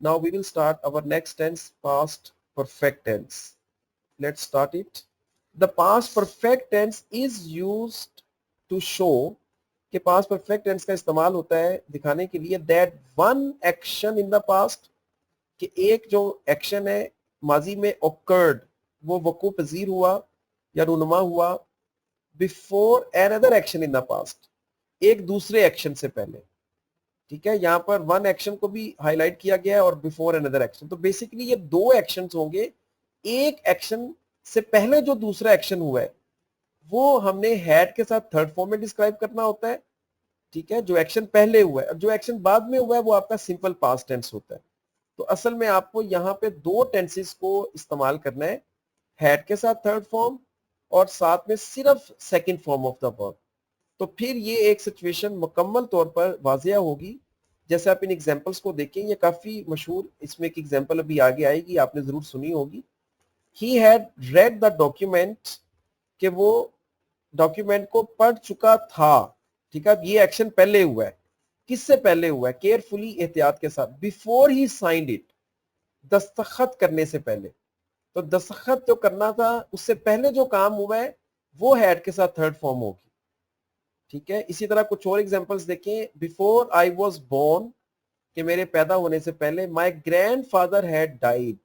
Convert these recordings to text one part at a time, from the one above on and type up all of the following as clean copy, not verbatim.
Now we will start our next tense, past perfect tense. Let's start it. The past perfect tense is used to show कि past perfect tense का इस्तेमाल होता है दिखाने के लिए that one action in the past, कि एक जो एक्शन है माजी में occurred, वो वकू पजीर हुआ या रूनुमा हुआ before another action in the past, एक दूसरे एक्शन से पहले. ठीक है, यहां पर वन एक्शन को भी हाईलाइट किया गया है और बिफोर अनदर एक्शन. तो बेसिकली ये दो एक्शंस होंगे. एक एक्शन से पहले जो दूसरा एक्शन हुआ है वो हमने हैड के साथ थर्ड फॉर्म में डिस्क्राइब करना होता है. ठीक है, जो एक्शन पहले हुआ है और जो एक्शन बाद में हुआ है वो आपका सिंपल पास्ट टेंस होता है. तो असल में आपको यहाँ पे दो टेंसेस को इस्तेमाल करना है, हैड के साथ थर्ड फॉर्म और साथ में सिर्फ second form of the verb. तो फिर ये एक सिचुएशन मुकम्मल तौर पर वाजिया होगी. जैसे आप इन एग्जांपल्स को देखें, ये काफी मशहूर, इसमें एक एग्जांपल अभी आगे आएगी, आपने जरूर सुनी होगी. He had read the document, कि वो डॉक्यूमेंट को पढ़ चुका था. ठीक है, ये एक्शन पहले हुआ है. किससे पहले हुआ है? केयरफुली, एहतियात के साथ. बिफोर ही साइंड इट, दस्तखत करने से पहले. तो दस्तखत जो करना था उससे पहले जो काम हुआ है वो हैड के साथ थर्ड फॉर्म होगी. ठीक है, इसी तरह कुछ और एग्जांपल्स देखें. बिफोर आई वाज बोर्न, कि मेरे पैदा होने से पहले. माय ग्रैंडफादर हैड डाइड,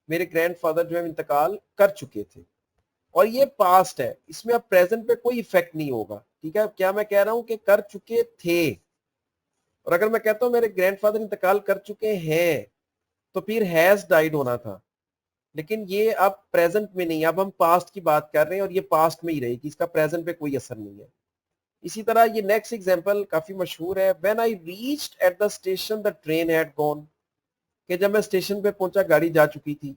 मेरे ग्रैंडफादर जो है इंतकाल कर चुके थे. और ये पास्ट है, इसमें अब प्रेजेंट पे कोई इफेक्ट नहीं होगा. ठीक है, क्या मैं कह रहा हूं कि कर चुके थे, और अगर मैं कहता हूं मेरे ग्रैंडफादर इंतकाल कर चुके हैं तो फिर हैज डाइड होना था. लेकिन ये अब प्रेजेंट में नहीं, अब हम पास्ट की बात कर रहे हैं और ये पास्ट में ही रहेगी, इसका प्रेजेंट पे कोई असर नहीं है. इसी तरह ये नेक्स्ट एग्जांपल काफी मशहूर है. When I reached at the station the train had gone, कि जब मैं स्टेशन पे पहुंचा गाड़ी जा चुकी थी.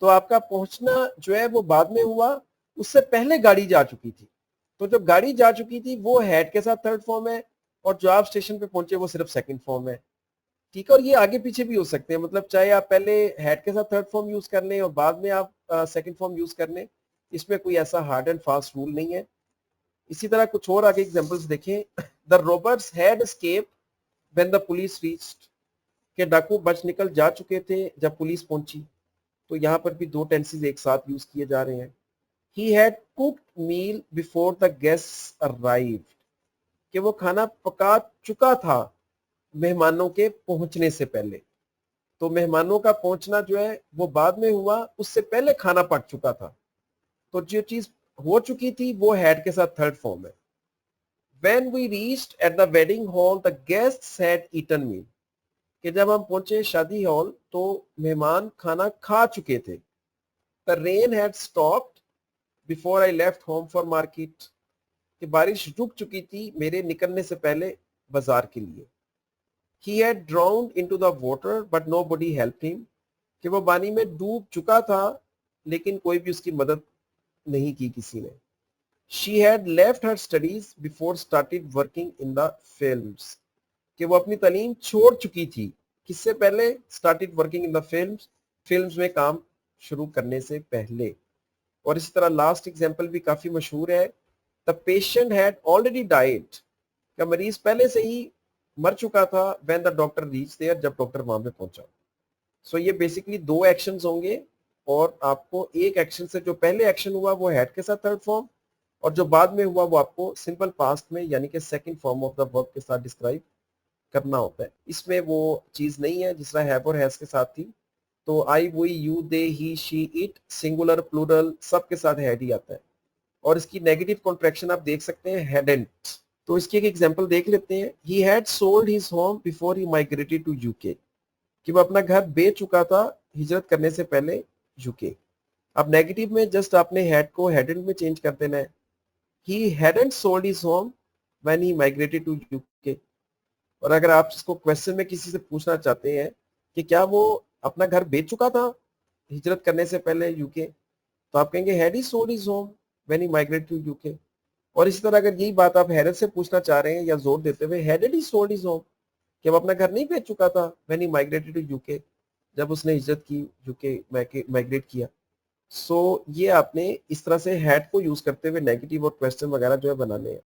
तो आपका पहुंचना जो है वो बाद में हुआ, उससे पहले गाड़ी जा चुकी थी. तो जब गाड़ी जा चुकी थी वो हैड के साथ थर्ड फॉर्म है, और जो आप स्टेशन पे पहुंचे वो सिर्फ सेकंड फॉर्म है. ठीक है, और ये आगे पीछे भी हो सकते हैं, मतलब चाहे आप पहले हैड के साथ थर्ड फॉर्म यूज कर लें और बाद में आप सेकंड फॉर्म यूज कर लें. इसमें कोई ऐसा हार्ड एंड फास्ट रूल नहीं है. इसी तरह कुछ और आगे एग्जांपल्स देखें. The robbers had escaped when the police reached, के डाकू बच निकल जा चुके थे जब पुलिस पहुंची. तो यहाँ पर भी दो टेंसेस एक साथ यूज किए जा रहे हैं. He had cooked meal before the guests arrived, कि वो खाना पका चुका था मेहमानों के पहुंचने से पहले. तो मेहमानों का पहुंचना जो है वो बाद में हुआ, उससे पहले खाना पक चुका था. तो जो चीज हो चुकी थी वो हैड के साथ थर्ड फॉर्म है. When we reached at the wedding hall, the guests had eaten meal, कि जब हम पहुंचे शादी हॉल तो मेहमान खाना खा चुके थे. The rain had stopped before I left home for market, कि बारिश रुक चुकी थी मेरे निकलने से पहले बाजार के लिए. He had drowned into the water but nobody helped him, कि वो पानी में डूब चुका था लेकिन कोई भी उसकी मदद नहीं की किसी ने. She had left her studies before started working in the films, कि वो अपनी तालीम छोड़ चुकी थी किससे पहले? Started working in the films, films में काम शुरू करने से पहले. और इसी तरह लास्ट एग्जांपल भी काफी मशहूर है. The patient had already died, का मरीज पहले से ही मर चुका था. When the doctor reached there, जब डॉक्टर वहां पे पहुंचा. सो ये बेसिकली दो एक्शंस होंगे, और आपको एक एक्शन से जो पहले एक्शन हुआ वो हैड के साथ थर्ड फॉर्म, और जो बाद में हुआ वो आपको सिंपल पास्ट में यानी कि second form of the verb के साथ डिस्क्राइब करना होता है. इसमें वो चीज नहीं है जिस तरह हैव और हैज के साथ थी. तो I, we, you, they, he, she, it, singular, plural सब के साथ हैड ही आता है. और इसकी नेगेटिव कॉन्ट्रैक्शन आप देख सकते हैं, हैडंट. तो इसकी एक एग्जांपल देख लेते हैं. He had sold his home before he migrated to UK, कि वो अपना घर बेच चुका था हिजरत करने से पहले यूके. अब नेगेटिव में जस्ट आपने हैड को हैडंट में चेंज कर देना है. He hadn't sold his home when he migrated to UK. और अगर आप इसको क्वेश्चन में किसी से पूछना चाहते हैं कि क्या वो अपना घर बेच चुका था हिजरत करने से पहले यूके, तो आप कहेंगे had he sold his home when he migrated to UK. और इसी तरह अगर यही बात आप हैरत से पूछना चाह रहे हैं या जोर देते हुए, hadn't he sold his home, कि वो अपना घर नहीं बेच चुका था when he migrated to UK, जब उसने हिजरत की यूके माइग्रेट किया. सो ये आपने इस तरह से हैड को यूज करते हुए नेगेटिव और क्वेश्चन वगैरह जो है बनाने हैं.